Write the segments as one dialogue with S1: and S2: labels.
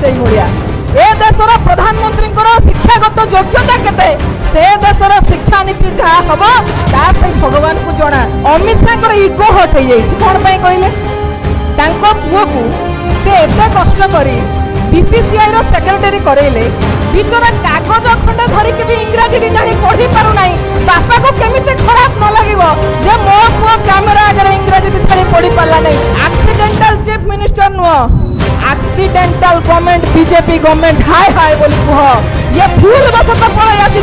S1: से भाया ए देशर प्रधानमंत्री शिक्षागत योग्यता केते से देशर शिक्षा नीति जहाँ हम से भगवान को जना। अमित शाह इगो हट हो जाए कौन कहले पुओ को से एत कष्ट कर बीसीसीआई रो सेक्रेटरी करेले बिचरा कागज खंडे धरिक भी इंग्राजी जानी पढ़ी पारु नहीं बापा को केमिते खराब न लगिवो जे मो पुओ कैमरा आगे इंग्राजी छाड़ी पढ़ी पाला नहीं। एक्सीडेंटल चीफ मिनिस्टर नुह एक्सीडेंटल गवर्नमेंट बीजेपी गवर्नमेंट हाय हाय बोली कह ये भूल बसत पळै आसी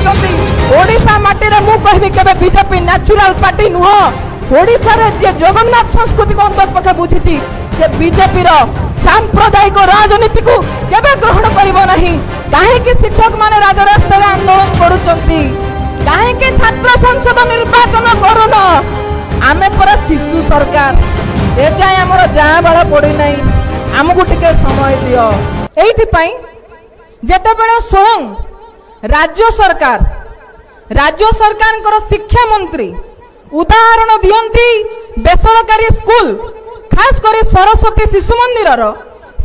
S1: ओडिशा माटी रे मु कहबी केबे बीजेपी नेचुरल पार्टी नुह ओडिशा रे जे जगन्नाथ संस्कृति को अंतर पक्ष बुझिछि से बीजेपी रो सांप्रदायिक राजनीति को केबे ग्रहण करिवो नहीं। काहे कि शिक्षक माने राजरास्ता रे आंदोलन करूचंती काहे कि छात्र संसद निर्वाचन करून आमे पर शिशु सरकार ए जाय हमर जा बळ पड़ी नहीं आमको टिके समय दियो। एइथि पई जेते बेले स्वयं राज्य सरकार शिक्षा मंत्री उदाहरण दियंती बेसरकारी स्कूल खास कर सरस्वती शिशु मंदिर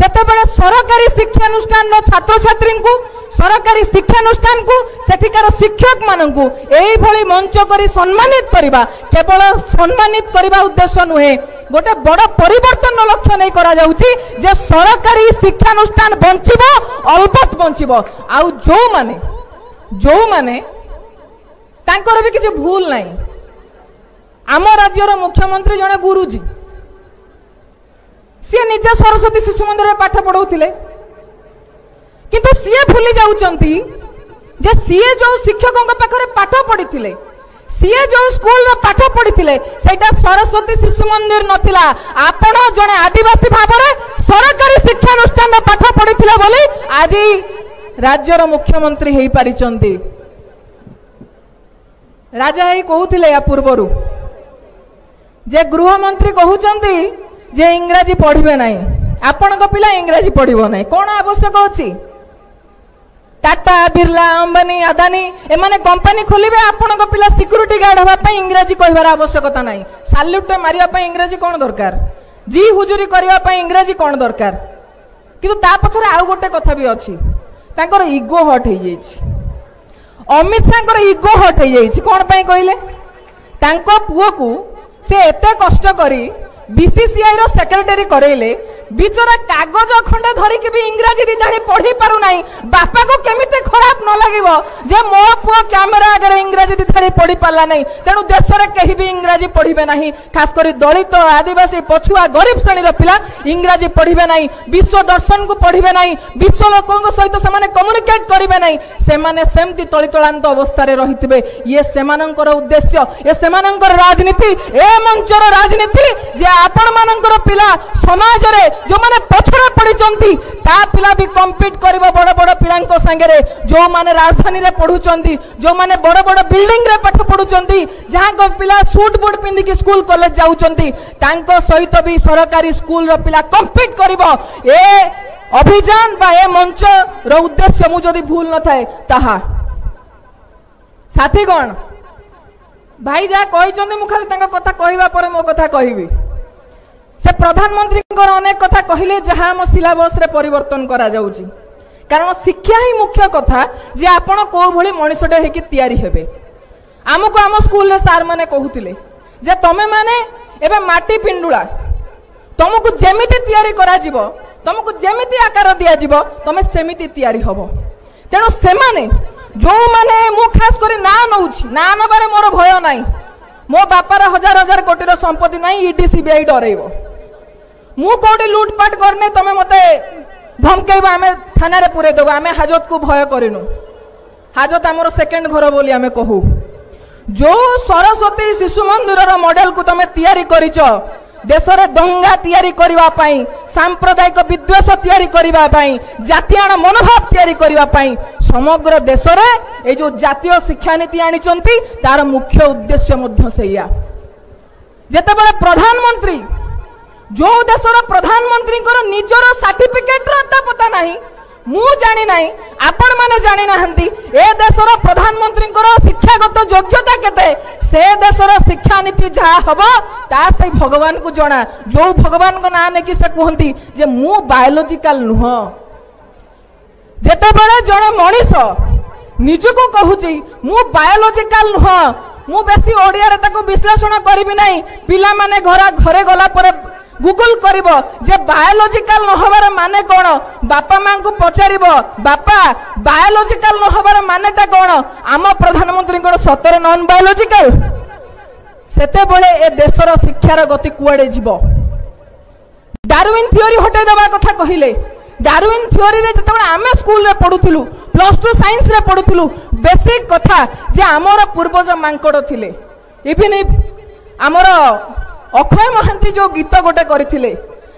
S1: सेते बेले सरकारी शिक्षानुष्ठान छात्र छात्री को सरकारी शिक्षानुष्ठान को सेठिकार शिक्षक मानू एई भली मंच करी सम्मानित करिबा केवल सम्मानित करिबा उद्देश्य नुहे गोटे बड़ परिवर्तन लक्ष्य नहीं करा जाउची जे सरकारी शिक्षानुष्ठान बंचिबो अलबत बंचिबो आउ जो माने तांकर भी किछि भूल नहीं। आम राज्यर मुख्यमंत्री जने गुरुजी सी निजे सरस्वती शिशु मंदिर में पाठ पढ़ाउथिले किंतु सी भूली जाउचंती जे सी जो शिक्षकों पाखरे पाठ पढ़ी सी जो स्कूल पाठ पढ़ी सेटा सरस्वती शिशु मंदिर नथिला आपण जने आदिवासी भाव में सरकारी शिक्षानुष्ठान पाठ पढ़ी बोली आज राज्यर मुख्यमंत्री हेई पारिचंती। राजा ही कहूथिले या पूर्वरु जे गृह मंत्री कहउचंती जे इंग्राजी पढ़िबे नाही आपण को पिला इंग्राजी पढ़िबो नाही कोन आवश्यक अछि टाटा बिरला अंबानी अदानी एमाने कंपनी खोलिबे आपण को पिला सिक्यूरिटी गार्ड होबा पई इंग्राजी कहबार आवश्यकता नाही सैल्यूट मारिया पई इंग्राजी कोन दरकार जी हुजूरी करबा पई इंग्राजी कोन दरकार किंतु ता पछरे आउ गोटे कथा भी अछि तांकर ईगो हट हो जाइछि। अमित शाह ईगो हट हो जाइछि कोन पई कहले तांको पुओ को से एते कष्ट करी बीसीसीआई रो सेक्रेटरी करेले बिचरा कागज खंडे धरिक भी इंग्राजी जानी पढ़ी पारु नहीं बापा को केमिते खराब न लगिवो जे मो पुओ कैमरा आगे इंग्राजी छाड़ी पढ़ी पाला नहीं तेणु देश में कहीं भी इंग्राजी पढ़िबे नहीं खास कर दलित आदिवासी पछुआ गरीब श्रेणी पिला इंग्राजी पढ़िबे नहीं विश्व दर्शन को पढ़िबे नहीं विश्व लोकों सहित से कम्युनिकेट करिबे नहीं सेमाने सेमती तलितलांत अवस्था रे रहितबे ये सेमानंकर उद्देश्य ये सेमानंकर राजनीति ए मंचर राजनीति जे आपण मानंकर पिला समाज रे जो माने पछरे पड़ी चंती ता पिला भी कम्पीट करिवो बड़ बड़ पिलांको संगे रे जो माने राजधानी रे पढुचंती जो माने बड़ बड़ बिल्डिंग रे पाठ पढुचंती जहां को पिला सूट बूट पिंदी के स्कूल कॉलेज जाउचंती तांको सहित भी सरकारी स्कूल रो पिला कम्पीट करिवो ए अभियान बा ए मंच रो उद्देश्य मु जदी भूल न थाए ताहा साथीगण भाई जा कहिचंती मु खाली तांको कथा कहिबा परे मो कथा कहिबी से प्रधानमंत्री अनेक कथा कहले जहां हम सिलेबस रे परिवर्तन करा जाउची कारण शिक्षा ही मुख्य कथा जे आपण को भली मनुष्यटे हेकि तयारी हेबे हमको आम स्कूल रे सार माने कहउतिले जे तमे माने एबे माटी पिंडुला तुमको जेमिति तयारी करा जिवो तुमको जेमिति आकार दिया जिवो तमे सेमिति तयारी हबो तेनो से माने जो माने मु खास करी ना नउची ना नबारे मोर भय नाही मो बापार हजार हजार कोटी रो संपत्ति नाही ईडी सीबीआई डरेइबो मु कोडी लूटपाट करने तमे मते धमकेबा आमे थाना रे पुरे देबो आमे हाजत को भय करिनु हाजत हमर सेकंड घर बोली आमे कहू जो सरस्वती शिशु मंदिर रो मॉडल को तमे तयारी करिचो देश रे दंगा तयारी करिवा पई सांप्रदायिक विद्वेष तयारी करिवा पई जातीय मनोभाव तयारी करिवा पई समग्र देश रे ए जो जातीय शिक्षा नीति आनिचंती तार मुख्य उद्देश्य मध्य सेया जेते बेले प्रधानमंत्री जो देशर प्रधानमंत्री निजर सर्टिफिकेट पता नहीं मु जानी नहीं आपण माने जानी नाहंती ए देशर प्रधानमंत्री शिक्षागत योग्यता केते से देशर शिक्षा नीति जहाँ हम ता से भगवान को जना जो भगवान को ना ने कि से कहती जे मु बायोलॉजिकल नुह जेतेबेले जड़े मनीष निजको कहूची मु बायोलॉजिकल नुह मु बेसी ओडिया रे ताको विश्लेषण करिबि नाही पिला माने घरे गला पर गूगल करिबो जे बायोलॉजिकल न हबार माने कोन बापा मां को पचारिबो बापा बायोलॉजिकल न हबार मानेटा कोन आम प्रधानमंत्री कोन सतर नॉन बायोलॉजिकल सेते बेले ए देशर शिक्षार गति कुआडे जीवो डार्विन थ्योरी हटे देबा कथा कहिले डार्विन थ्योरी रे जतबे आमे स्कूल रे पढुथुलु +2 साइंस रे पढुथुलु बेसिक कथा जे हमर पूर्वज मांकड़ थिले इवन हमर अक्षय महांती जो गीत गोटे करथिले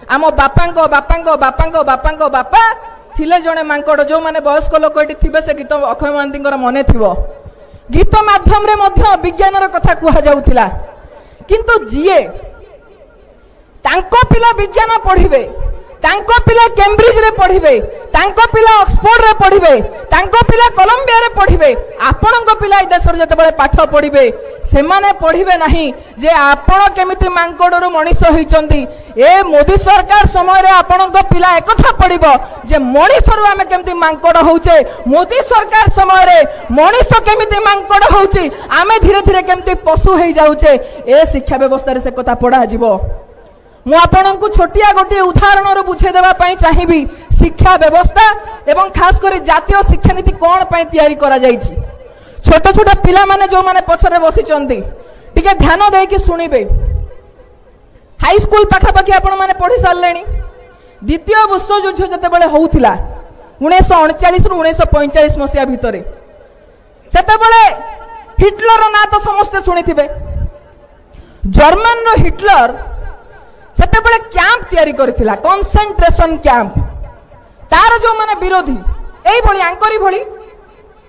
S1: आम बापांको बापांको बापांको बापांको बापा थिले जने मांकड़ जो माने वयस्क लोक एटी थिबे से गीत अक्षय महांतींकर मने थिबो गीत माध्यम रे मध्य विज्ञानर कथा कुहा जाउथिला किंतु जीए तांको पिला विज्ञान पढ़िबे तांको पिला कैम्ब्रिज रे पढ़िबे तांको पिला ऑक्सफोर्ड रे पढ़िबे तांको पिला कोलंबिया रे पढ़िबे आपणको पिला ए देशर जतबेले पाठ पढ़िबे से माने पढ़िबे नाही जे आपण केमिति मांकड़रू मनीष होइचंती ए मोदी सरकार समय रे आपणको पिला एकथा पढ़िबो जे मनीषरू आमे केमिति मांकड़ होउचे मोदी सरकार समय रे मनीष केमिति मांकड़ होउची आमे धीरे धीरे केमिति पशु होई जाउचे ए शिक्षा व्यवस्था रे से कथा पढ़ा जिवो मु आपनकु छोटिया गोटे उदाहरण रो बुझे देबा पई चाहिबी शिक्षा व्यवस्था एवं खास करी जातीय शिक्षा नीति कोन पई तयारी करा जाईछि छोट छोट पिला माने जो माने पछरे बसी चंदी टिके ध्यान देई कि सुनिबे हाई स्कूल पाखा पाखी आपण माने पढ़ी सारलेनी द्वितीय विश्व युद्ध जते बेले होउथिला 1939 रु 1945 मसिया भितरे सेते बेले हिटलर ना तो समस्त सुनिथिबे जर्मन रो हिटलर सेते बेले कैंप तयारी करथिला कंसंट्रेशन कैंप तार जो माने विरोधी एई भली आंकरी भली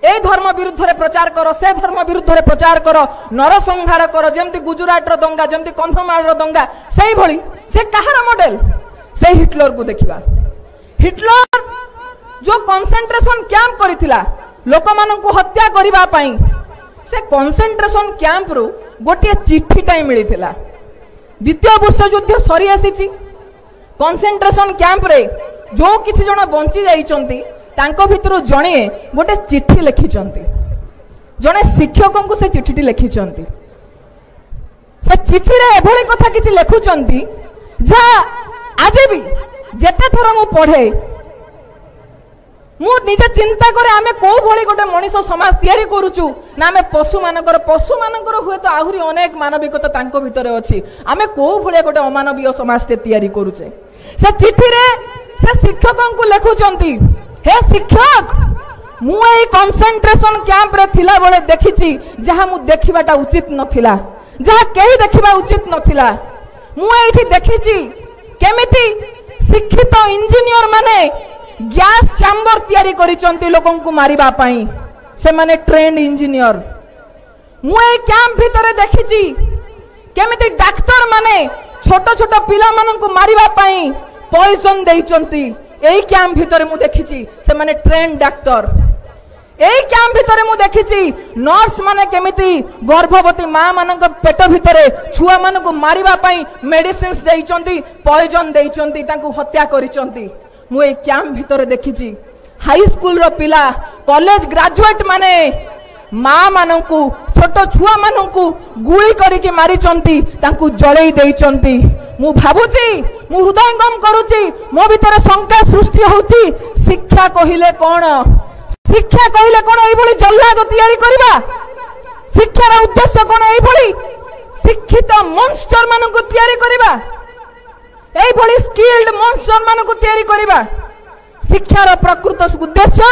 S1: एई धर्म विरुद्ध रे प्रचार करो से धर्म विरुद्ध रे प्रचार करो नरसंहार करो जेमति गुजरात रो दंगा जेमति कंधमाल रो दंगा सेई भली से कहार मॉडल से हिटलर को देखिबा हिटलर जो कंसंट्रेशन कैंप करथिला लोक मानन को हत्या करिबा पई से कंसंट्रेशन कैंप रो गोटे चिट्ठी टाइ मिलिथिला द्वितीय विश्व युद्ध सरी आसी कंसंट्रेशन कैंप रे जो किसी जन बंची जाइचंती तांको भितरु जणे गोटे चिट्ठी लिखिचंती जने शिक्षकों को से चिट्ठी लिखिचंती से चिट्ठी रे एभली कथा किछि लिखुचंती जा आज भी जेते थोर मु पढ़े मु निजे चिंता करे आमे को भली गोटे मनीष समाज तयारी करूचु ना आमे पशु मानकर हुए तो आहुरी अनेक मानविकता तांको भितरे अछि आमे को भली गोटे अमानवीय समाज ते तयारी करूचे से चिट्ठी रे से शिक्षकों को लिखुचंती हे शिक्षक मु एई कंसंट्रेशन कैंप रे थिला बळे देखिछि जहा मु देखिबाटा उचित नथिला जहा केही देखिबा उचित नथिला मु एठी देखिछि केमिति शिक्षित इंजीनियर माने गैस चैम्बर तयारी करिचंती लोकन को मारिबा पई से माने ट्रेंड इंजीनियर मु ए कैंप भितरे देखिछि केमिति डॉक्टर माने छोट छोट पिला मानन को मारिबा पई पॉइजन देइचंती एई कैंप भितरे मु देखिछि से माने ट्रेंड डॉक्टर एई कैंप भितरे मु देखिछि नर्स माने केमिति गर्भवती मां मानन को पेट भितरे छुआ मानन को मारिबा पई मेडिसिन्स देइचंती पॉइजन देइचंती तांको हत्या करिचंती मु ए कैंप भितरे देखिछि हाई स्कूल रो पिला कॉलेज ग्रेजुएट माने मां माननकु छोट छुआ माननकु गुली करिके मारिचंती तांकु जळेई देइचंती मु भाबुची मु हृदयंगम करूची मो भितरे शंका सृष्टि होउची शिक्षा कहिले कोन एई भली जल्लाद तयारी करबा शिक्षार उद्देश्य कोन एई भली शिक्षित मॉन्स्टर माननकु तयारी करबा एई भली स्किल्ड मॉन्स्टर माननकु तयारी करबा शिक्षार प्रकृत उद्देश्य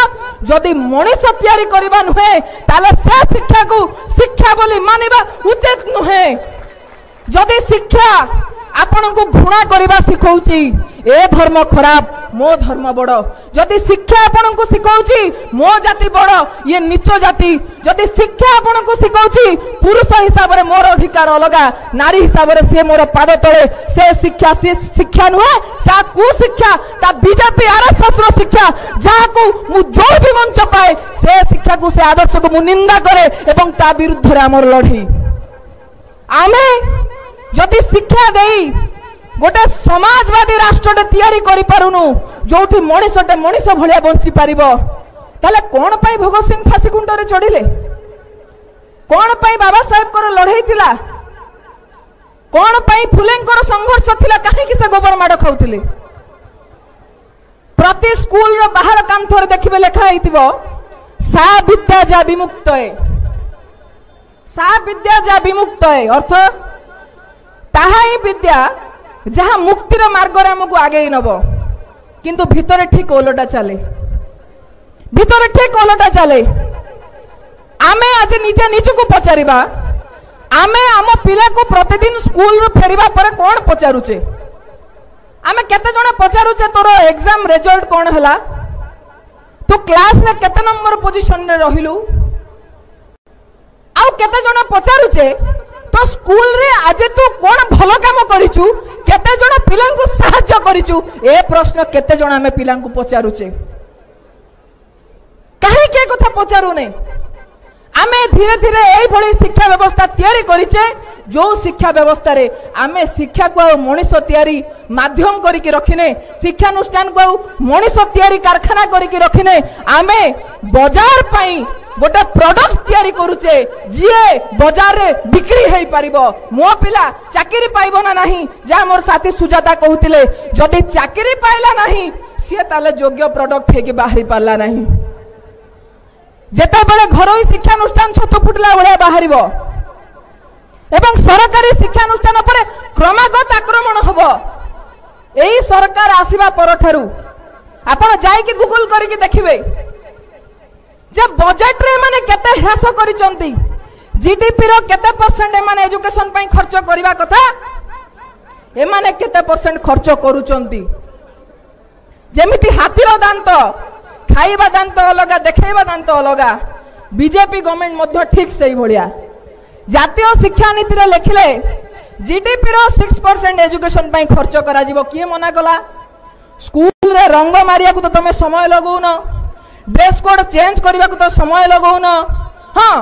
S1: जदि मनीष तयारी करबा नुहे ताले से शिक्षा को शिक्षा बोली मानिबा उचित नुहे जदि शिक्षा आपण को घृणा करबा सिखौची ए धर्म खराब मो धर्म बड़ जदि शिक्षा आपण को सिखौची मो जाति बड़ ये नीच जाति जदि शिक्षा आपण को सिखौची पुरुष हिसाब रे मोर अधिकार अलगा नारी हिसाब रे से मोर पाद तळे से शिक्षा नुहे सा कु शिक्षा ता बीजेपी आरएसएस रो शिक्षा जहा को मु जो भी मंच पाए से शिक्षा को से आदर्श को मु निंदा करे एवं ता विरुद्ध रे हमर लढी आमे जदि शिक्षा देई गोटे समाजवादी राष्ट्रटे तयारी करि पारुनु जोठी मनीषटे मनीष भलिया बंची पारिबो ताले कौन पाई भगत सिंह फांसी कुंडरे चढ़िले कौन पाई बाबा साहेब को लड़ाई थिला कौन पाई फुलेंकर संघर्ष थिला कहीं से गोबर माड़ खाउथिले प्रति स्कूल रो बाहर कांथर देखिबे लेखा हेतिबो सा विद्या जा विमुक्त है सा विद्या जा विमुक्त है अर्थ ताहा ही विद्या जहां मुक्तिर मार्ग रे हमको आगे नब किंतु भीतर ठीक ओलटा चले भीतर ठीक ओलटा चले आमे आज निजे निजको पचारिबा आमे आम पिला को प्रतिदिन स्कूल रो फेरिबा पर कोन पचारुचे आमे केते जने पचारुचे तोर एग्जाम रिजल्ट कोन हला तू क्लास ने केते नंबर पोजीशन रे रहिलु आउ केते जने पचारुचे तो स्कूल रे आज तू कोन भलो काम करिचु केते जने पिला को सहायता करिचु ए प्रश्न केते जने आमे पिला को पचारुचे काहे के कथा पचारु नै आमे धीरे धीरे एई भली शिक्षा व्यवस्था तैयारी करिचे जो शिक्षा व्यवस्था रे आमे शिक्षा को मनीष तैयारी माध्यम करिके रखिने शिक्षानुष्ठान को मनीष तैयारी कारखाना करिके रखिने आमे बाजार पाई गोटे प्रोडक्ट तैयारी करूचे जिए बाजार रे बिक्री हेई परिबो मो पिला चाकरी पाइबो ना नहीं जा मोर साथी सुजाता कहउतिले जदी चाकरी पाइला नहीं से ताले योग्य प्रोडक्ट हेके बाहरी पारला नहीं जेता बेले घरोई शिक्षानुष्ठान छत फुटला भलिया बाहरिबो एवं सरकारी शिक्षानुष्ठान पर क्रमागत आक्रमण हबो एई सरकार आसीबा परठारु आपण जाई कि गूगल करिके देखिबे जे बजट रे माने केते ह्रास करिसंती जीडीपी रो केते परसेंट माने एजुकेशन पई खर्च करिबा कथा ए माने केते परसेंट खर्च करूचंती जेमिति हाथीर दांत खाइबा दांत अलगा देखाइबा दांत अलगा बीजेपी गवर्नमेंट मध्य ठीक सही भलिया जातीय शिक्षा नीति रे लेखिले जीडीपी रो 6% एजुकेशन पई खर्च करा जिवो किए मना कला स्कूल रे रंग मारिया को तो तमे समय लगौन ड्रेस कोड चेंज करबा को तो समय लगौन हां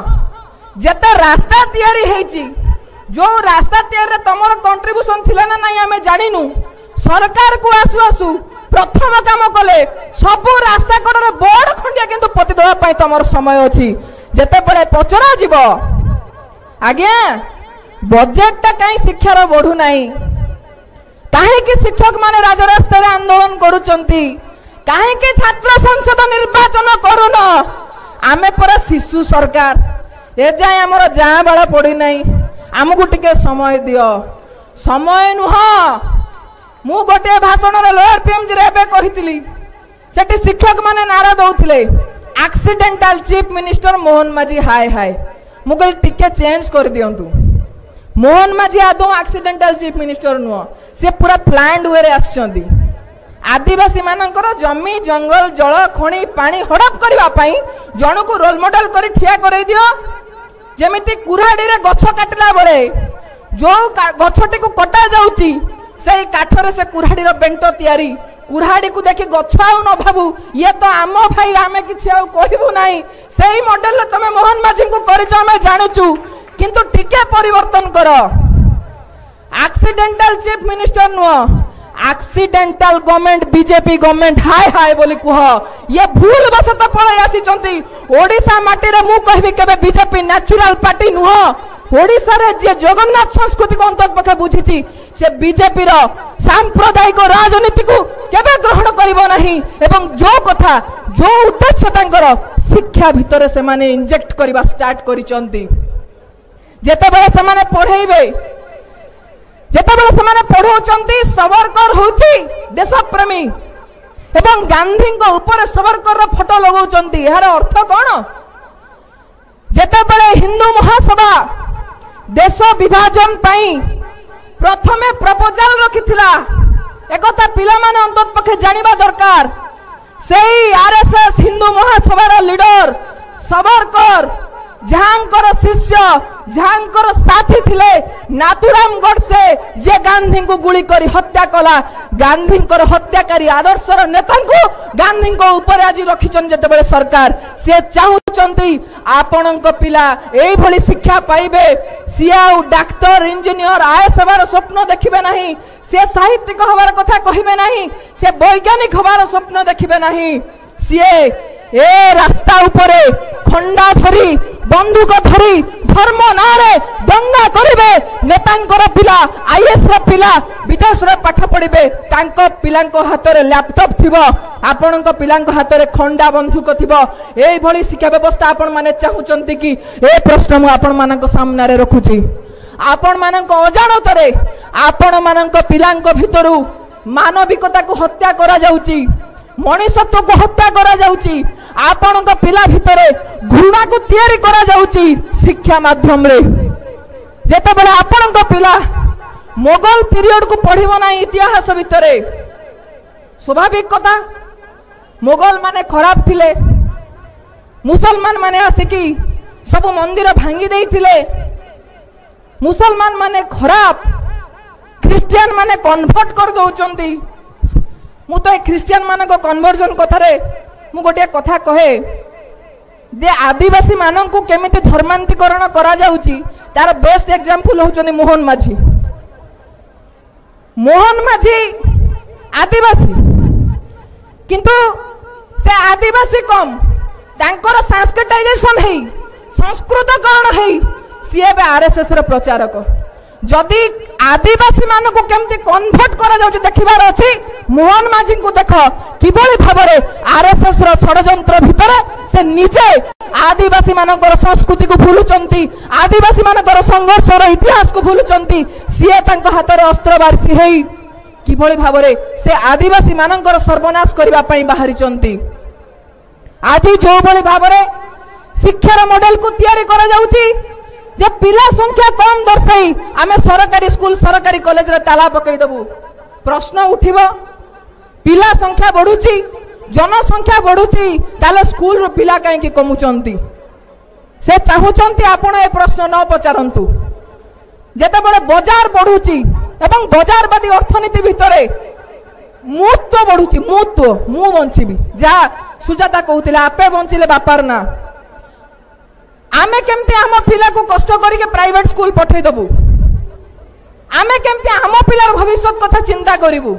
S1: जेते रास्ता तैयारी हेची जो रास्ता तैयारी रे तमरो कंट्रीब्यूशन थिला ना नहीं हमें जानिनु सरकार को आसु आसु प्रथम काम कले सबु रास्ता कड़े बोर्ड खंडिया किंतु पति देवा पई तमर समय अछि जेते बळे पचरा जीवो आज्ञा बजेट ता काई शिक्षा रो बढ़ू नाही काहे कि शिक्षक माने राजरास्ता रे आंदोलन करूचंती काहे कि छात्र संसद निर्वाचन करून आमे पर शिशु सरकार ए जाय हमर जा बाला पड़ी नाही हमकु टिके समय दियो समय नुह मु गोटे भाषण रे लोअर पीएमजी रे बे कहितली सेठी शिक्षक माने नारा दउथिले एक्सीडेंटल चीफ मिनिस्टर मोहन माझी हाय हाय मु कहली टिके चेंज कर दियंतु मोहन माझी आदो एक्सीडेंटल चीफ मिनिस्टर नुह से पूरा प्लान्ड वे रे आछंती आदिवासी मानकर जमी जंगल जल खणी पानी हड़प करबा पई जण को रोल मॉडल करी ठिया करे दियो जेमिति कुराडी रे गछ काटला बळे जो गछटी को कटा जाउची से काठरे से कुराडी रो बेंटो तैयारी कुराडी को देखि गछ आउ न भाबू ये तो आम भाई आमे किछि आउ कहबू नाही सेही मॉडल रे तमे मोहन माझी को करिछ आमे जानूचू किंतु टिके परिवर्तन करो एक्सीडेंटल चीफ मिनिस्टर नुह एक्सीडेंटल गवर्नमेंट बीजेपी गवर्नमेंट हाय हाय बोली कह ये भूल बसत पळै आसीचंती ओडिसा माटी रे मु कहबी केबे बीजेपी नेचुरल पार्टी नुह ओडिसा रे जे जगन्नाथ संस्कृति को अंतक पखे बुझिछि से बीजेपी रो सांप्रदायिक राजनीति को केबे ग्रहण करिवो नाही एवं जो कथा जो उद्देश्य तांकर शिक्षा भितर से माने इंजेक्ट करबा स्टार्ट करिचंती जेतेबेले से माने पढेइबे जेतेबेले से माने पढौचंती सावरकर होची देशप्रेमी एवं गांधी को ऊपर सावरकर रो फोटो लगाउचंती यार अर्थ कोन जेतेबेले हिंदू महासभा देश विभाजन पाई प्रथमे प्रपोजल रखिथिला एकता पिला माने अंतत पखे जानिबा दरकार सेही आरएसएस हिंदू महासभा लीडर सावरकर झांकर शिष्य झांकर साथी थिले नाथुराम गडसे जे गांधी को गुली करी हत्या कला गांधी हत्याकारी आदर्शर नेता को गांधी को ऊपर आज रखिछन जेतेबेले सरकार से चाहुचंती आपणक पिला एई भली शिक्षा पाइबे सियाउ डाक्टर इंजीनियर आईएएस हबार स्वप्न देखिबे नाही से साहित्यिक हबार कथा कहिबे नाही से वैज्ञानिक हबार स्वप्न देखिबे नाही से ए रास्ता उपरे खंडा धरी बंदूक धरी धर्म नारे दंगा करिवे नेतांकर पिला आईएएस र पिला विदेश रे पाठ पढ़िबे तांको पिलांको हाथ रे लैपटॉप थिबो आपणको पिलांको हाथ रे खंडा बंदूक थिबो एई भली शिक्षा व्यवस्था आपण माने चाहुचंती कि ए प्रश्न मु आपण मानक सामने रे रखुची आपण मानक अजाणतरे आपण मानक पिलांको भितरु मानविकता को हत्या करा जाउची मनुष्यत्व को हत्या करा जाउची आपणक पिला भितरे घृणा को तैयारी करा जाउची शिक्षा माध्यम रे जेते बेले आपणक पिला मोगल पीरियड को पढ़िबो ना इतिहास भितरे स्वाभाविक कथा मोगल माने खराब थिले मुसलमान माने आसिकी सब मंदिर भांगी देइथिले मुसलमान माने खराब क्रिश्चियन माने कन्वर्ट कर दउचंती मु तो क्रिश्चियन मान को कन्वर्जन कथारे मु गोटे कथा कहे जे आदिवासी मानन को केमिति धर्मांतरीकरण करा जाउची तार बेस्ट एग्जांपल होचनी मोहन माझी आदिवासी किंतु से आदिवासी कम तांकर सांस्कृतिकाइजेशन हेई संस्कृतकरण हेई सीए बे आरएसएस रो प्रचारक जदि आदिवासी मान को केमती कन्वर्ट करा जाउची देखिबार अछि मोहन माझी को देख किबोली भाबरे आरएसएस रो षडयंत्र भितरे से निजे आदिवासी मानकर संस्कृति को भूलुचंती आदिवासी मानकर संघर्ष रो इतिहास को भूलुचंती सीए तांको हाथ रे अस्त्र बारसी हेई किबोली भाबरे से आदिवासी मानकर सर्वनाश करिबा पई बाहरिचंती आज जो बोली भाबरे शिक्षार मॉडल को तैयारी करा जाउची जे पिला संख्या कम दर्शाई आमे सरकारी स्कूल सरकारी कॉलेज रे ताला पकई देबू प्रश्न उठिबो पिला संख्या बढ़ुची जनसंख्या बढ़ुची ताले स्कूल रो पिला काहे कि कमुचंती से चाहुचंती आपण ए प्रश्न न पचारंतु जेते बडे बाजार बढ़ुची एवं बाजारवादी अर्थनीति भितरे मूर्त्व बढ़ुची मूर्त्व मु बंचिबी जा सुजाता कहउतिले आपे बंचिले बापार ना आमे केमती आम पिला को कष्ट करके प्राइवेट स्कूल पठे दबु आमे केमती आम पिलार भविष्य कथा चिंता करिवु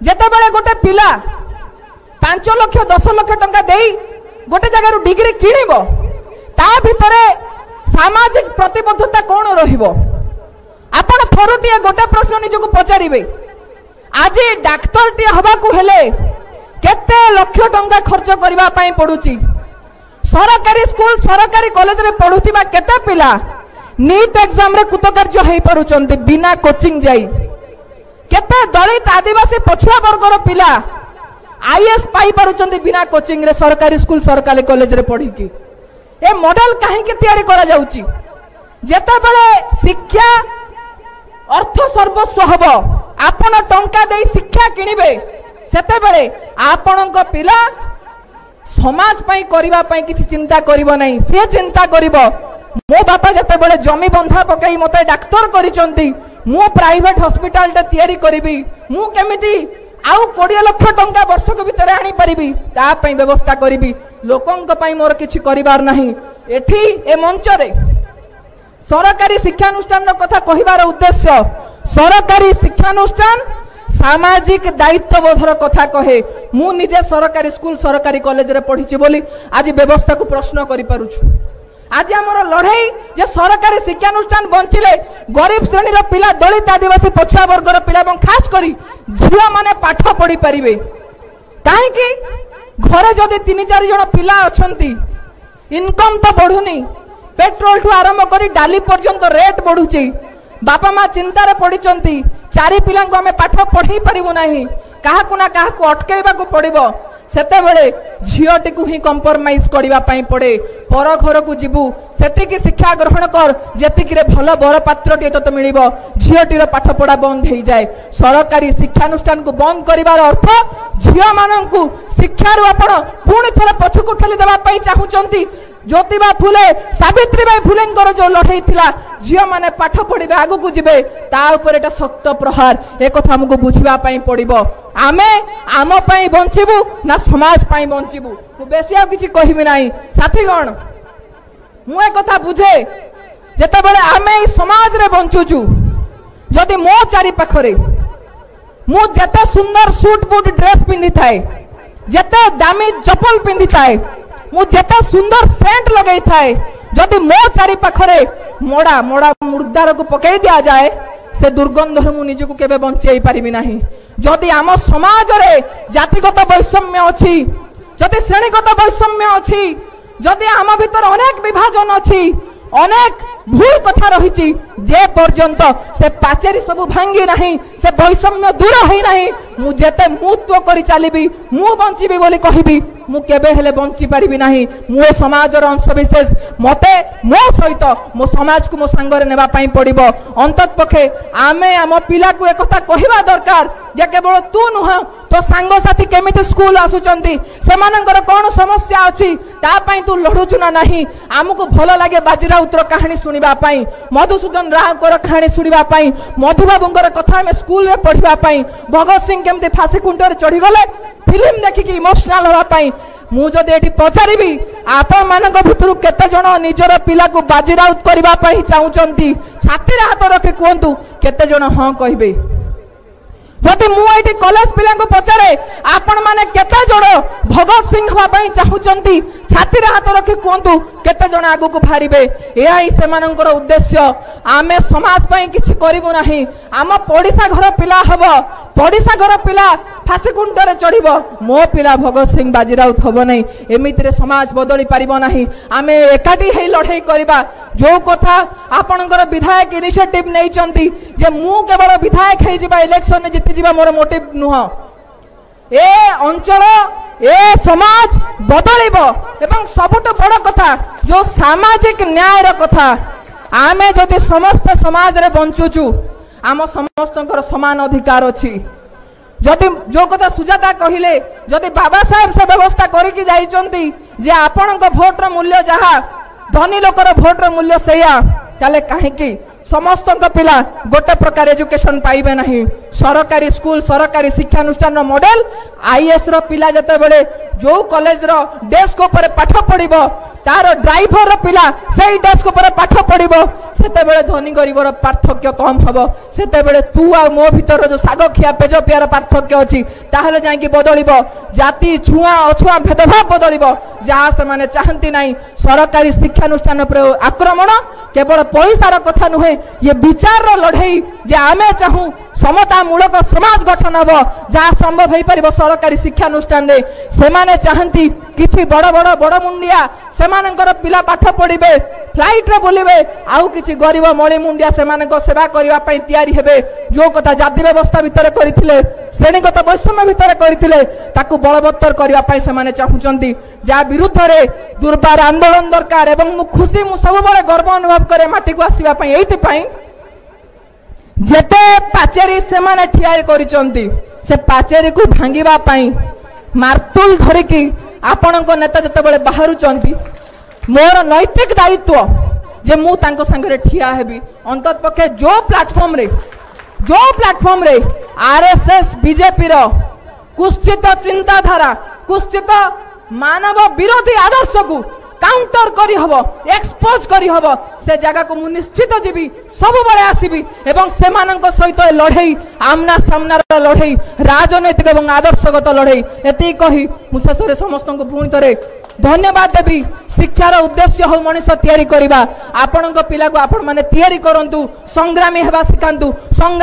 S1: जेते बेले गोटे पिला 5 लाख 10 लाख टंका देई गोटे जगह डिग्री किनिबो ता भितरे सामाजिक प्रतिबद्धता कोन रहिबो आपण थरुटिए गोटे प्रश्न निजको पचारिबे आज डाक्टर टी हबा को हेले केते लाख टंका खर्च करबा पई पडुची सरकारी स्कूल सरकारी कॉलेज रे पढ़ुथिबा केते पिला नीट एग्जाम रे कृतकार्य हेई परुचंती बिना कोचिंग जाई केते दलित आदिवासी पछुआ वर्गर पिला आईएएस पाई परुचंती बिना कोचिंग रे सरकारी स्कूल सरकारी कॉलेज रे पढ़ी की ए मॉडल काहे के तैयारी करा जाउची जेते बेले शिक्षा अर्थ सर्वस्व हबो आपण टंका देई शिक्षा किनिबे सेते बेले आपणक पिला समाज पाई करिबा पाई किछि चिंता करिवो नै से चिंता करिवो मो बापा जते बेले जमी बंधा पकई मते डॉक्टर करिचंती मु प्राइवेट हॉस्पिटल टे तयारी करिवि मु केमिति आउ 20 लाख टंका वर्ष को भीतर आनी परिबी ता पाई व्यवस्था करिवि लोकंक पाई मोर किछि करिवार नाही एठी ए मंच रे सरकारी शिक्षानुष्ठान कथा कहिबार उद्देश्य सरकारी शिक्षानुष्ठान सामाजिक दायित्वबोधर कथा कहे मु निजे सरकारी स्कूल सरकारी कॉलेज रे पढ़ी बोली आज व्यवस्था को प्रश्न करि पारुछु आज हमर लड़ाई जे सरकारी शिक्षानुष्ठान बंचिले गरीब श्रेणी पिला दलित आदिवासी पछुआ वर्गर पिला और खास करी झियो माने पाठ पढ़ी पारिबे काहे कि घरे जदि 3-4 जण पिला अछंती इनकम तो बढ़ुनी पेट्रोल ठू आरंभ करी डाली पर्यंत रेट बढ़ुची बापा माँ चिंतार पड़िचंती 4 पिला को आमे पाठ पढ़ई पारिबो नाही काहाकु ना काहाकु अटकेबा को पड़िबो सेते बेले झियोटी को ही कंप्रोमाइज करिबा पई पड़े पर घर को जीवु सेति की शिक्षा ग्रहण कर जेति की रे भलो बर पात्रटी तो मिलिबो झियोटी रो पाठ पढ़ा बंद हो जाए सरकारी शिक्षानुष्ठान को बंद करिवार अर्थ झियो मानन को शिक्षा रो आपण पुणी थरे पछकु ठेली देबा पई चाहुचंती ज्योतिबा फुले सावित्रीबाई फुलेंकर जो लड़ाई थिला झियो माने पाठ पढ़िबे आगु को जिबे ता ऊपर एटा सख्त प्रहार ए कथा हमको बुझिबा पई पड़िबो आमे आम पई बंचिबु ना समाज पई बंचिबु मु बेसी आ किछि कहिबि नाही साथीगण मु ए कथा बुझे जेते बेले आमे ई समाज रे बंचुचु जदि मो चारि पाखरे मु जते सुंदर सूट बूट ड्रेस पिंधि थाए जेते दामी चप्पल पिंधि थाए मु जेते सुंदर सेंट लगई थाए जदि मो चारि पाखरे मोड़ा मोड़ा मुर्दार को पकई दिया जाए से दुर्गंधर मु निजको केबे बंचई पारिबि नाही। जदि आम समाज रे जातिगत वैषम्य अछि जदि श्रेणीगत वैषम्य अछि जदि आम भीतर अनेक विभाजन अछि अनेक भूल कथा रही जे पर्यंत से पाचेरी सब भांगी नहीं से वैषम्य दूर है नहीं मु जेते मुत्व करी चलिबी मु बंचिबी बोली कहिबी मु केबे हेले बंची पारिबी नाही। मु समाजर अंश विशेष मते मो सहित मो समाज को मो संगरे नेबा पई पड़िबो। अंतत पखे आमे आम पिला को एक कथा कहिबा दरकार जे केवल तू नुह तो सांग साथी केमिति स्कूल आसुचंती सेमानंकर कोन समस्या अछि ता पई तू लढुचु ना नाही। आमको भलो लागे बाजीराउतर कहानी सुनिबा पई मधुसूदन रावकर कहानी सुनिबा पई मधुबाबुंकर कथा में स्कूल रे पढ़िबा पई भगत सिंह केमते फांसी खुंटर चढ़ी गले फिल्म देखिकी इमोशनल होवा पई मु जदि एठी पचारिबी आपण मानक भितरु केते जण निजर पिला को बाजीराउत करबा पई चाहुचंती छाती रे हाथ रखि कोंतु केते जण हां कहिबे। जदि मु एठी कॉलेज पिला को पचारे आपण माने केते जण भगत सिंह होवा पई चाहुचंती छाती रे हाथ रखि कोंतु केते जण आगु को फारिबे। एहा ही सेमानंकर उद्देश्य आमे समाज पई किछि करिबो नाही आम पड़िसा घर पिला हबो पड़िसा घर पिला फांसी कुंडरे चढ़िबो मो पिला भगत सिंह बाजीराउत हबो नहीं एमिति रे समाज बदली पारिबो नाही। आमे एकाठी हे लड़ाई करबा जो कथा आपनकर विधायक इनिशिएटिव नै चंती जे मु केवल विधायक हे जिबा इलेक्शन ने जिति जिबा मोर मोटिव नुह ए अंचल ए समाज बदलिबो एवं सबुठ बड़ कथा जो सामाजिक न्याय र कथा आमे जदि समस्त समाज रे बंचुचु आम समस्तंकर समान अधिकार अछि। जदि जो कथा सुजाता कहिले जदि बाबा साहेब से व्यवस्था करिकि जाइचंती जे आपनक भोट र मूल्य जहा धनी लोकर भोट र मूल्य सेया ताले काहेकि समस्त पिला गोटे प्रकार एजुकेशन पाइबे नहीं। सरकारी स्कूल सरकारी शिक्षानुष्ठान मॉडल आईएएस रो पिला जते बेले जो कॉलेज रो डेस्क ऊपर पाठ पढ़िबो तार ड्राइवर रो पिला सेही डेस्क ऊपर पाठ पढ़िबो सेते बेले धनी गरीब रो पार्थक्य कम हबो सेते बेले तू आ मो भीतर जो साग खिया पेज पियार पार्थक्य अछि ताहले जाई कि बदलिबो जाति छुआ अछुआ भेदभाव बदलिबो जहा से माने चाहंती नाही। सरकारी शिक्षानुष्ठान पर आक्रमण केवल पैसार कथा नुहे ये विचार रो लड़ाई जे आमे चाहू समता मूलक समाज गठन हबो जहा संभव हो पारिबो सरकारी शिक्षानुष्ठान रे सेमाने चाहंती किछि बड़ बड़ बड़ मुंडिया सेमानकर पिला पाठ पढ़िबे फ्लाइट रे बोलिबे आउ किछि गरीब मळी मुंडिया सेमानक सेवा करिवा पई तयारी हेबे जो कथा जाति व्यवस्था भितर करिथिले श्रेणीगत वैषम्य भितर करिथिले ताकू बलवत्तर करिवा पई सेमाने चाहुचंती जा विरुद्ध रे दुर्बार आंदोलन दरकार एवं मु खुशी मु सब बळे गर्व अनुभव करे माटी को आसीबा पई एथि पई जेते पाचेरी सेमाने ठियार करिचंती से पाचेरी को भांगीबा पई मार्तुल धरिकी आपणक नेता जते बळे बाहरुचंती मोर नैतिक दायित्व जे मु तांको संगरे ठिया हेबी। अंतत पक्षे जो प्लेटफॉर्म रे आरएसएस बीजेपी रो कुश्चित चिंताधारा कुश्चित मानव विरोधी आदर्श को काउंटर करी हबो एक्सपोज करी हबो से जगह को मु निश्चित जीवी सब बळे आसीबी एवं सेमानंक सहित लड़ाई आमना सामना लड़ाई राजनैतिक एवं आदर्शगत लड़ाई एति कही मु शेषरे समस्त को पुणी तरे धन्यवाद देवी। शिक्षार उद्देश्य हो मनुष्य तैयारी करबा आपनक पिला को आपण माने तैयारी करंतु संग्रामी हेबा सिखांतु संग्राम